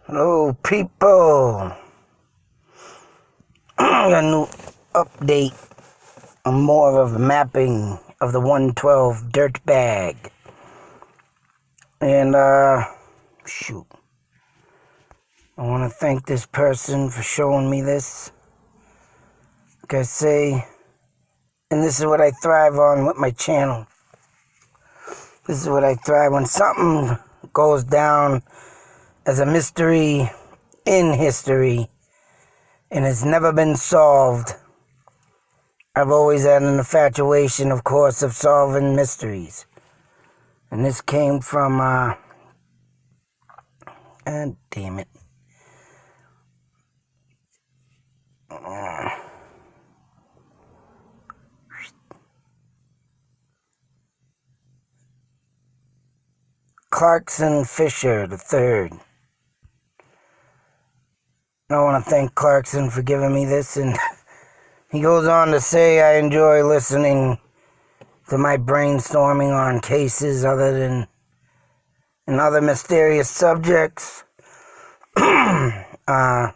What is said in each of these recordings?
Hello, people. A new update on more of mapping of the 112 dirtbag. And, shoot. I want to thank this person for showing me this. Like I say, and this is what I thrive on with my channel. This is what I thrive when something goes down as a mystery in history and it's never been solved. I've always had an infatuation, of course, of solving mysteries. And this came from, damn it. Clarkson Fisher III. I want to thank Clarkson for giving me this, and he goes on to say, I enjoy listening to my brainstorming on cases other than and other mysterious subjects. I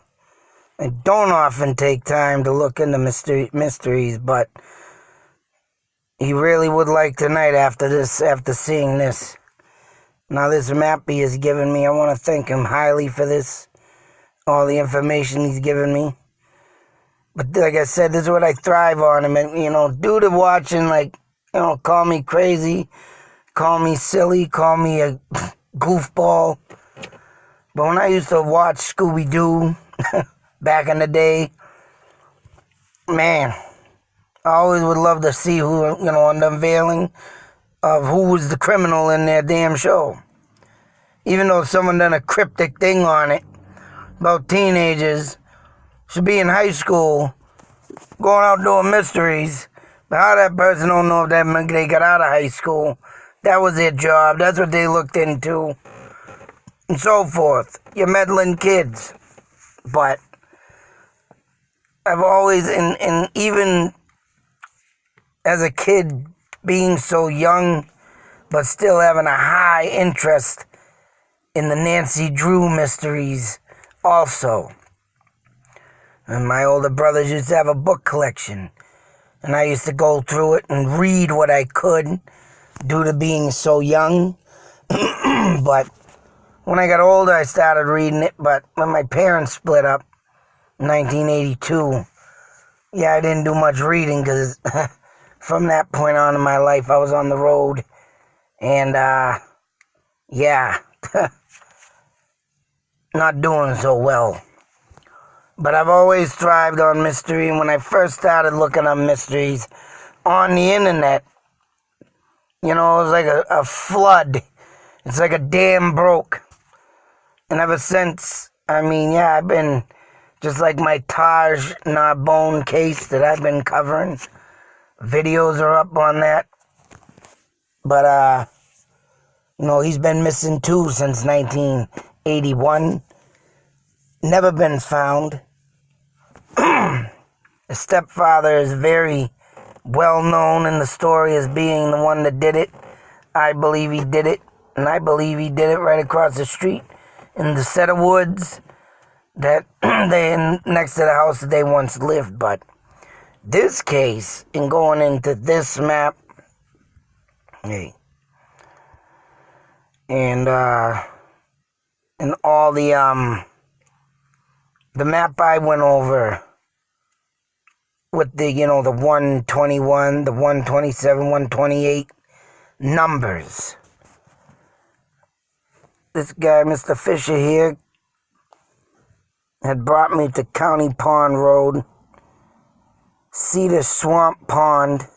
don't often take time to look into mysteries, but he really would like tonight after seeing this. Now this map he has given me, I want to thank him highly for this, all the information he's given me. But like I said, this is what I thrive on. I mean, due to watching, call me crazy, call me silly, call me a goofball. But when I used to watch Scooby-Doo back in the day, man, I always would love to see who, on the unveiling of who was the criminal in their damn show. Even though someone done a cryptic thing on it about teenagers should be in high school going out doing mysteries, but how that person don't know if they got out of high school. That was their job. That's what they looked into. And so forth. You're meddling kids. But I've always, and even as a kid, being so young, but still having a high interest in the Nancy Drew mysteries also. And my older brothers used to have a book collection, and I used to go through it and read what I could due to being so young. But when I got older, I started reading it. But when my parents split up in 1982, I didn't do much reading because from that point on in my life, I was on the road. And, not doing so well. But I've always thrived on mystery. And when I first started looking up mysteries on the internet, it was like a flood. It's like a dam broke. And ever since, I've been just like my Taj Narbonne case that I've been covering. Videos are up on that. But, he's been missing too since 1981. Never been found. His stepfather is very well known in the story as being the one that did it. I believe he did it. And I believe he did it right across the street in the set of woods that next to the house that they once lived. But this case, in going into this map, and all the map I went over with the 121, the 127, 128 numbers. This guy, Mr. Fisher here, had brought me to County Pond Road, Cedar Swamp Pond,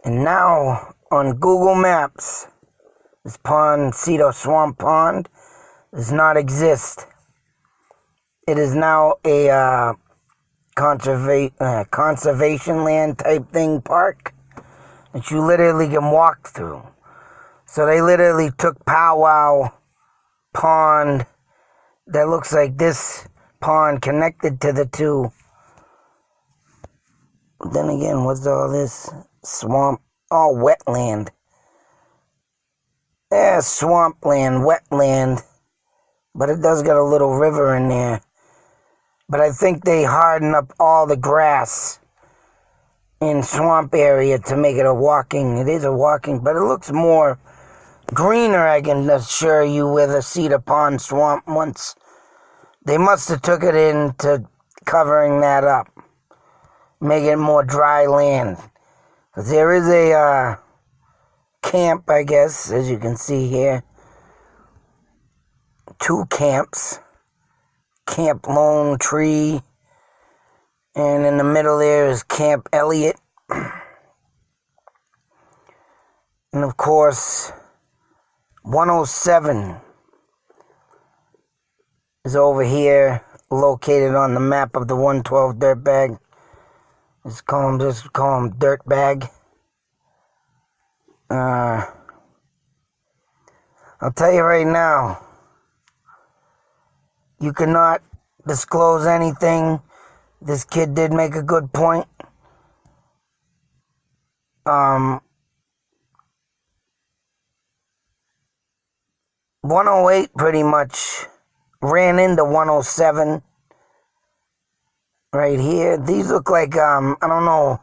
and now on Google Maps, this pond, Cedar Swamp Pond, does not exist. It is now a conservation land type thing park that you literally can walk through. So they literally took Powwow Pond that looks like this pond connected to the two. Then again, what's all this? Swamp, all wetland. Swampland, wetland. but it does got a little river in there. But I think they harden up all the grass in swamp area to make it a walking. It is a walking, but it looks more greener, I can assure you, with a Cedar Pond swamp once. They must have took it into covering that up, make it more dry land. There is a camp, I guess, as you can see here. 2 camps. Camp Lone Tree. And in the middle there is Camp Elliott. And of course, 107 is over here, located on the map of the 112 dirtbag. Just call him dirtbag. I'll tell you right now, you cannot disclose anything. This kid did make a good point. 108 pretty much ran into 107 right here. These look like, I don't know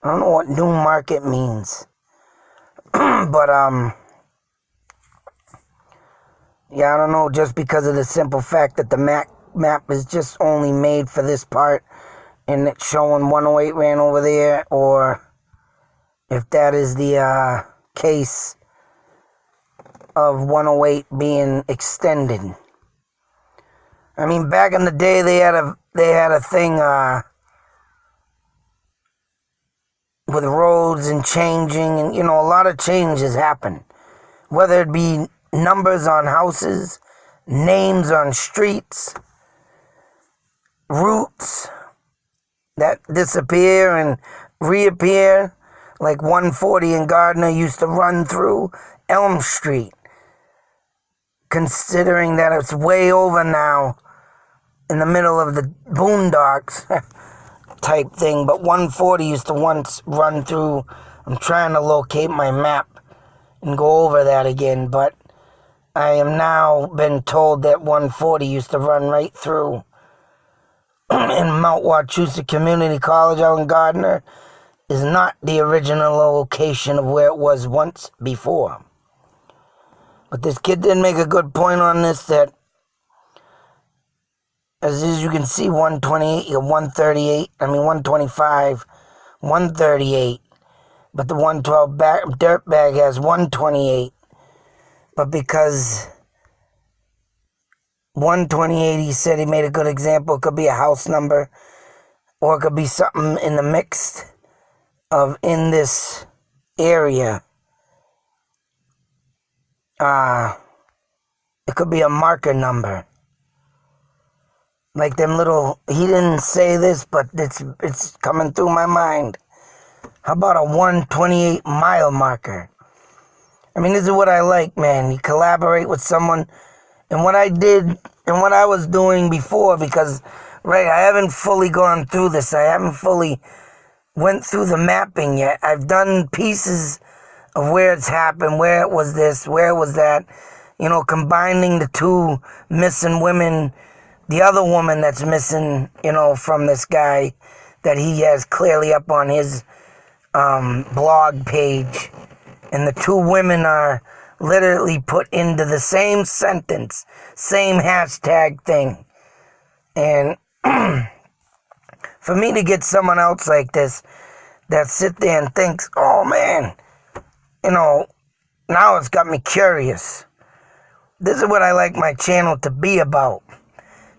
what New Market means. But, yeah, I don't know, just because of the simple fact that the map is just only made for this part and it's showing 108 ran over there, or if that is the case of 108 being extended. I mean, back in the day they had a thing with roads and changing, and a lot of changes happen, whether it be numbers on houses, names on streets, routes that disappear and reappear, like 140 in Gardner used to run through Elm Street, considering that it's way over now in the middle of the boondocks type thing, but 140 used to once run through. I'm trying to locate my map and go over that again, but I am now been told that 140 used to run right through in Mount Wachusett Community College out in Gardner is not the original location of where it was once before. But this kid did make a good point on this, that as you can see, 128, 125, 138, but the 112 dirtbag has 128. But because 128, he said, he made a good example, it could be a house number, or it could be something in the mix of in this area. It could be a marker number. Like them little, he didn't say this, but it's coming through my mind. How about a 128 mile marker? I mean, this is what I like, man. You collaborate with someone. And what I did and what I was doing before, because, right, I haven't fully gone through this. I haven't fully went through the mapping yet. I've done pieces of where it's happened, where it was this, where it was that. Combining the 2 missing women, the other woman that's missing, from this guy that he has clearly up on his blog page. And the 2 women are literally put into the same sentence, same hashtag thing. And for me to get someone else like this that sit there and thinks, oh man, now it's got me curious. This is what I like my channel to be about.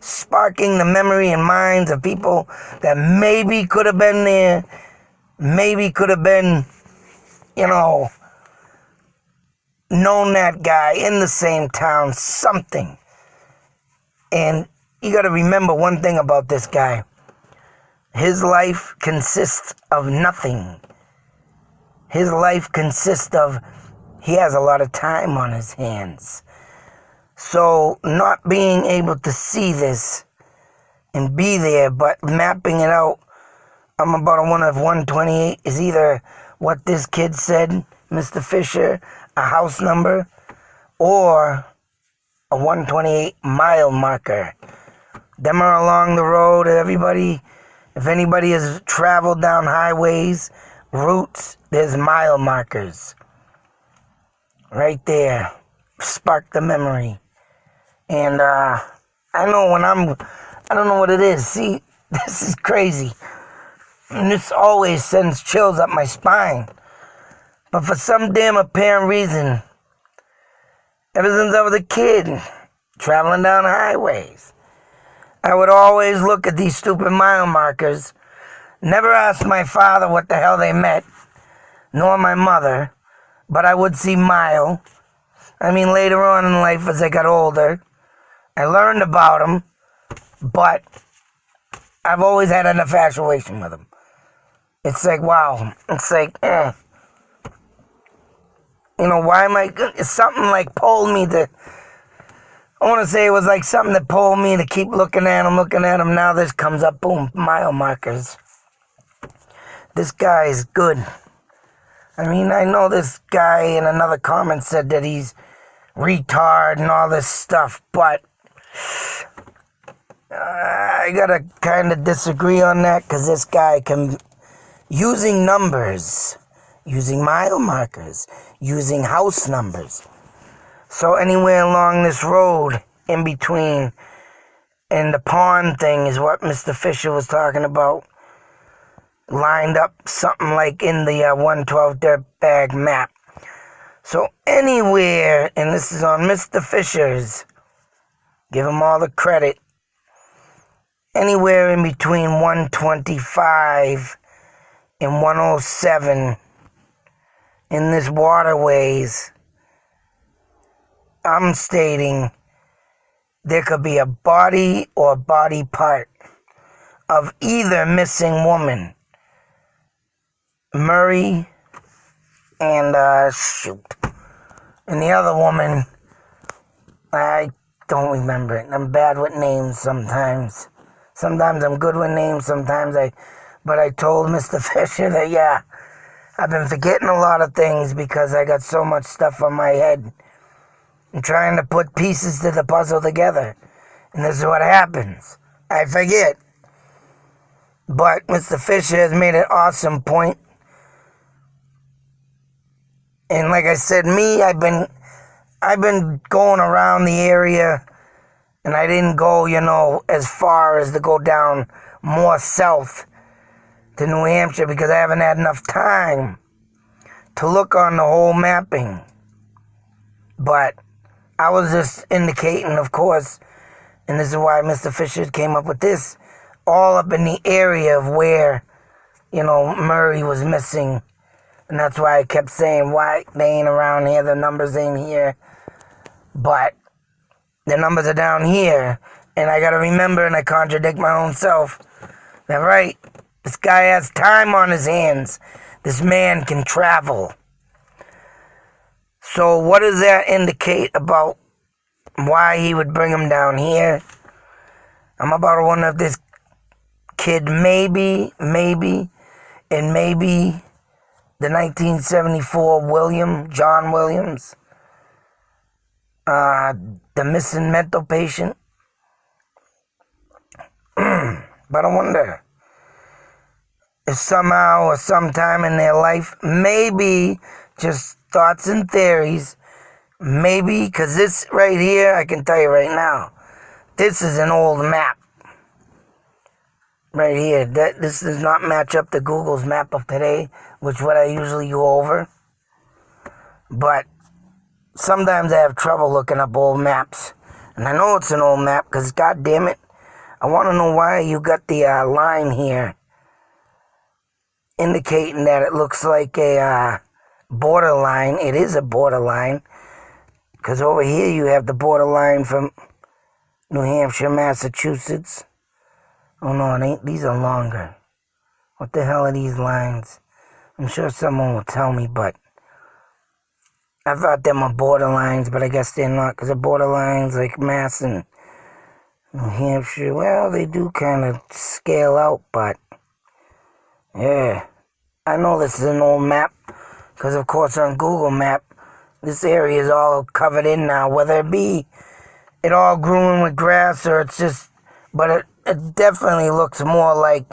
Sparking the memory and minds of people that maybe could have been there, maybe could have been, known that guy in the same town, something. And you got to remember one thing about this guy. His life consists of nothing. His life consists of, he has a lot of time on his hands. So not being able to see this and be there, but mapping it out, I'm about a 128 is either what this kid said, Mr. Fisher, a house number, or a 128 mile marker. Them are along the road. If anybody has traveled down highways, routes, there's mile markers. Right there. Spark the memory. And I don't know what it is. See, this is crazy. And this always sends chills up my spine. But for some damn apparent reason, ever since I was a kid, traveling down the highways, I would always look at these stupid mile markers, never ask my father what the hell they meant, nor my mother, but I would see mile. I mean, later on in life as I got older, I learned about them, but I've always had an infatuation with them. It's like, wow. It's like, You know, why am I... Something like pulled me to... I want to say it was like something that pulled me to keep looking at them. Now this comes up, boom, mile markers. This guy is good. I mean, I know this guy in another comment said that he's retard and all this stuff, but I gotta kind of disagree on that, because this guy can... Using numbers, using mile markers, using house numbers. So anywhere along this road, in between, and the pond thing is what Mr. Fisher was talking about, lined up something like in the 112 dirtbag map. So anywhere, and this is on Mr. Fisher's, give him all the credit, anywhere in between 125 and 107 in this waterways, I'm stating there could be a body or body part of either missing woman, Murray and and the other woman, I don't remember it. I'm bad with names sometimes. Sometimes I'm good with names, but I told Mr. Fisher that, yeah, I've been forgetting a lot of things because I got so much stuff on my head. I'm trying to put pieces to the puzzle together. And this is what happens. I forget. But Mr. Fisher has made an awesome point. And like I said, I've been going around the area, and I didn't go, as far as to go down more south to New Hampshire, because I haven't had enough time to look on the whole mapping. But I was just indicating, of course, and this is why Mr. Fisher came up with this, all up in the area of where, Murray was missing. And that's why I kept saying, why they ain't around here, the numbers ain't here. But the numbers are down here. And I gotta remember, and I contradict my own self, that right, this guy has time on his hands. This man can travel. So what does that indicate about why he would bring him down here? I'm about to wonder if this kid maybe, and maybe the 1974 John Williams, the missing mental patient. But I wonder if somehow or sometime in their life, maybe just thoughts and theories, maybe, because this right here, I can tell you right now, this is an old map. Right here, this does not match up to Google's map of today, which what I usually go over. But sometimes I have trouble looking up old maps. And I know it's an old map, because god damn it, I want to know why you got the line here indicating that it looks like a borderline. It is a borderline, because over here you have the borderline from New Hampshire, Massachusetts. Oh no, it ain't. These are longer. What the hell are these lines? I'm sure someone will tell me, but I thought them were borderlines, but I guess they're not, because the borderlines like Mass and New Hampshire, well, they do kind of scale out, but yeah. I know this is an old map, because of course on Google Map, this area is all covered in now, whether it be it all grew in with grass, or it's just, but it definitely looks more like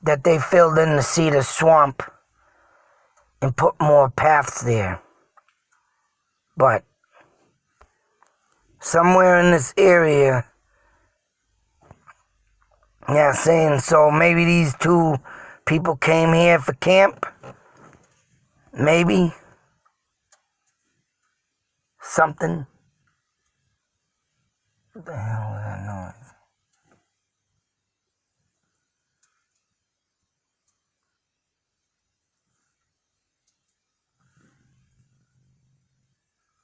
that they filled in the cedar swamp and put more paths there. But somewhere in this area, yeah, saying so maybe these two people came here for camp. Maybe. Something. What the hell was that noise?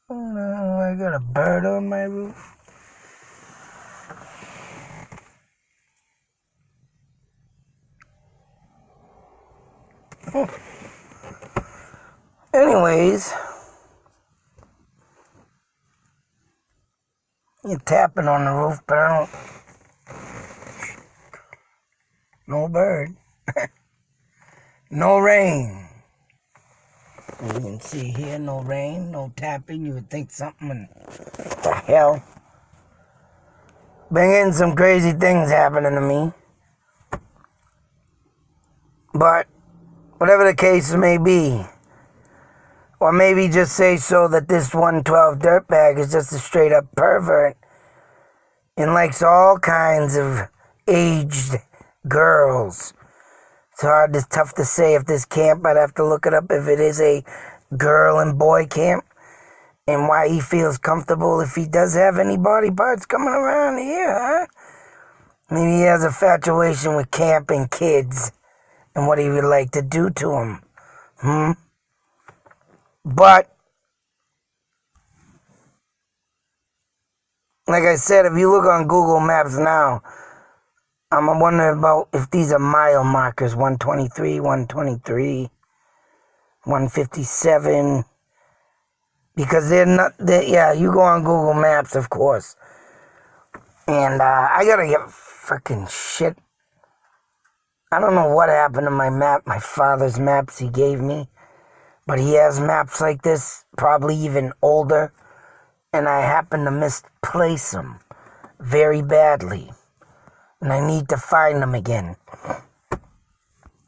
Oh, I got a bird on my roof. Anyways, you're tapping on the roof, but I don't. No bird. No rain. As you can see here, no rain, no tapping. You would think something. What the hell? Been getting some crazy things happening to me. But whatever the case may be, or maybe just say so that this 112 dirtbag is just a straight up pervert and likes all kinds of aged girls. It's tough to say if this camp, I'd have to look it up if it is a girl and boy camp, and why he feels comfortable if he does have any body parts coming around here, huh? Maybe he has a infatuation with camp and kids and what he would like to do to them. But, like I said, if you look on Google Maps now, I'm wondering about if these are mile markers, 123, 123, 157, because they're not, yeah, you go on Google Maps, of course, and I gotta get freaking shit. I don't know what happened to my map, my father's maps he gave me, but he has maps like this, probably even older, and I happen to misplace them very badly. And I need to find them again.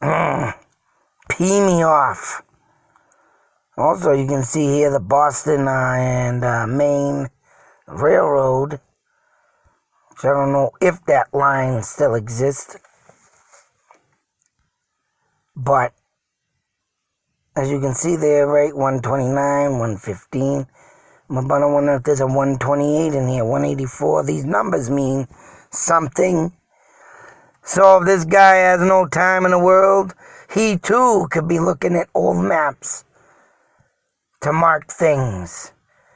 Pee me off. Also, you can see here the Boston and Maine Railroad, which I don't know if that line still exists. But, as you can see there, right, 129, 115. But I wonder if there's a 128 in here, 184. These numbers mean something. So if this guy has no time in the world, he too could be looking at old maps to mark things.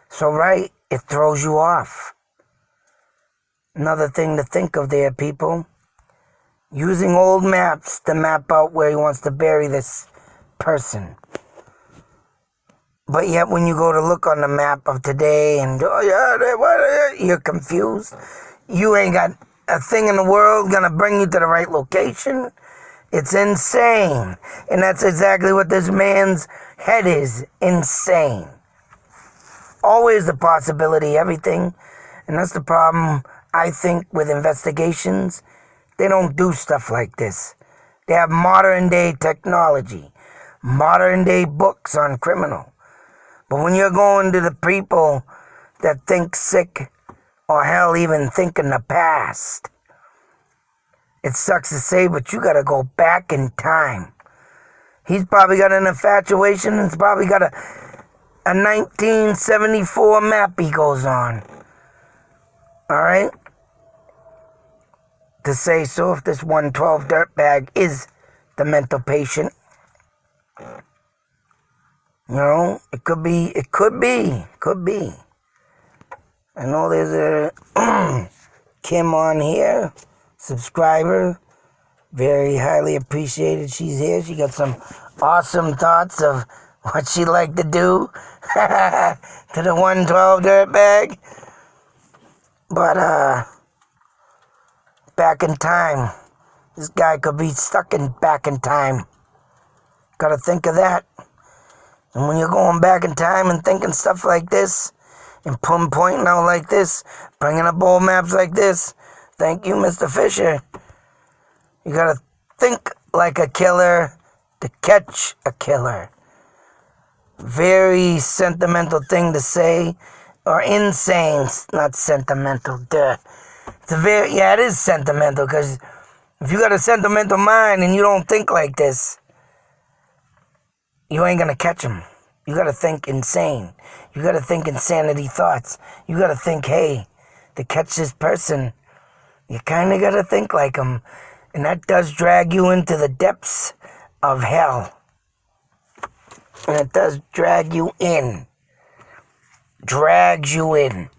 So right, it throws you off. Another thing to think of there, people. Using old maps to map out where he wants to bury this person. But yet when you go to look on the map of today and you're confused. You ain't got a thing in the world gonna bring you to the right location. It's insane. And that's exactly what this man's head is. Insane. Always the possibility, everything. And that's the problem, I think, with investigations. They don't do stuff like this. They have modern day technology. Modern day books on criminal. But when you're going to the people that think sick, or hell, even think in the past, it sucks to say, but you gotta go back in time. He's probably got an infatuation, and he's probably got a 1974 map he goes on. Alright? To say so, if this 112 dirtbag is the mental patient. You know, it could be. I know there's a Kim on here, subscriber, very highly appreciated she's here. She got some awesome thoughts of what she'd like to do to the 112 dirtbag. But, back in time, this guy could be stuck in back in time. Gotta think of that. And when you're going back in time and thinking stuff like this, and pointing out like this, bringing up old maps like this. Thank you, Mr. Fisher. You gotta think like a killer to catch a killer. Very sentimental thing to say, or insane, not sentimental, duh. It is sentimental, because if you got a sentimental mind and you don't think like this, you ain't gonna catch him. You gotta think insane. You gotta think insanity thoughts. You gotta think, hey, to catch this person, you kinda gotta think like him. And that does drag you into the depths of hell. And it does drag you in. Drags you in.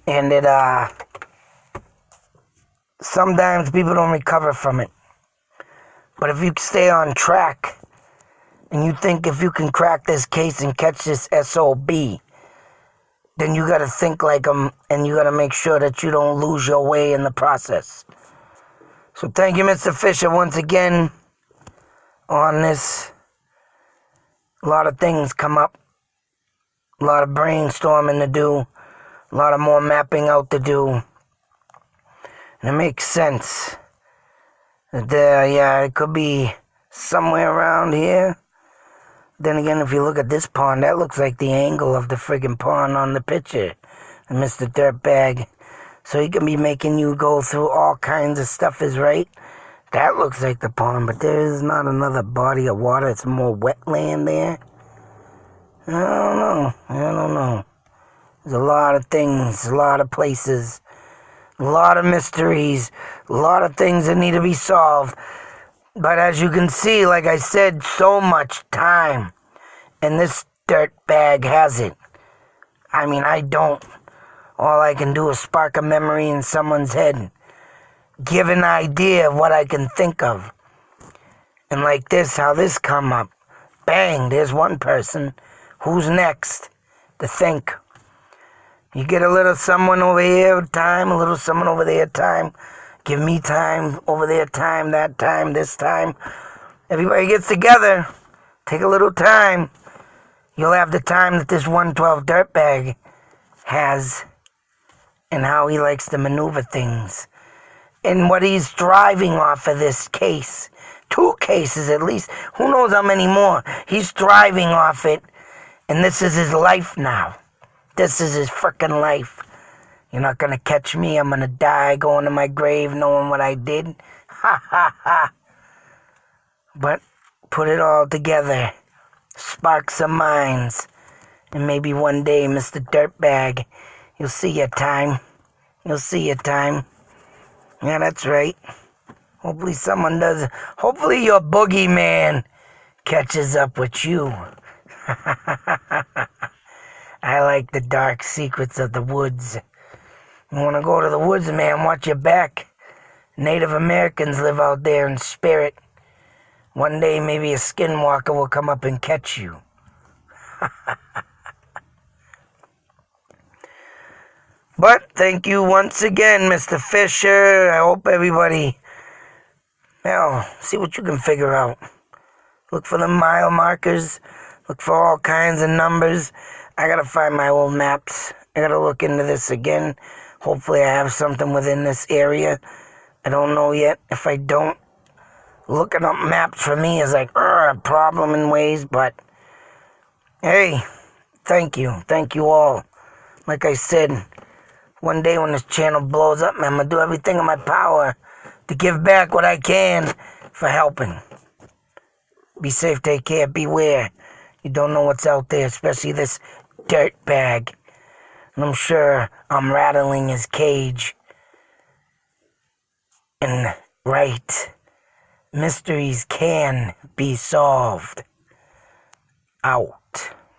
And it, sometimes people don't recover from it. But if you stay on track, and you think if you can crack this case and catch this SOB, then you gotta think like them, and you gotta make sure that you don't lose your way in the process. So thank you, Mr. Fisher, once again on this. A lot of things come up. A lot of brainstorming to do. A lot of more mapping out to do. And it makes sense. It could be somewhere around here. Then again, if you look at this pond, that looks like the angle of the friggin' pond on the picture. And Mr. Dirtbag. So he can be making you go through all kinds of stuff is right. That looks like the pond, but there is not another body of water. It's more wetland there. I don't know. There's a lot of things, a lot of places, a lot of mysteries, a lot of things that need to be solved. But as you can see, like I said, so much time. And this dirtbag has it. I mean, I don't. All I can do is spark a memory in someone's head. Give an idea of what I can think of. And like this, how this come up. Bang, there's one person. Who's next to think? You get a little someone over here time, a little someone over there time. Give me time, over there time, that time, this time. Everybody gets together. Take a little time. You'll have the time that this 112 dirtbag has, and how he likes to maneuver things. And what he's driving off of this case. 2 cases at least. Who knows how many more. He's driving off it. And this is his life now. This is his frickin' life. You're not gonna catch me. I'm gonna die going to my grave knowing what I did. Ha ha ha. But put it all together. Spark some minds. And maybe one day, Mr. Dirtbag, you'll see your time. You'll see your time. Yeah, that's right. Hopefully someone does. Hopefully your boogeyman catches up with you. I like the dark secrets of the woods. You want to go to the woods, man, watch your back. Native Americans live out there in spirit. One day maybe a skinwalker will come up and catch you. But thank you once again, Mr. Fisher. I hope everybody, see what you can figure out. Look for the mile markers. Look for all kinds of numbers. I gotta find my old maps. I gotta look into this again. Hopefully I have something within this area. I don't know yet. If I don't, looking up maps for me is like a problem in ways, but hey, thank you. Thank you all. Like I said, one day when this channel blows up, man, I'm gonna do everything in my power to give back what I can for helping. Be safe, take care, beware. You don't know what's out there, especially this dirtbag. And I'm sure I'm rattling his cage. And right, mysteries can be solved. Out.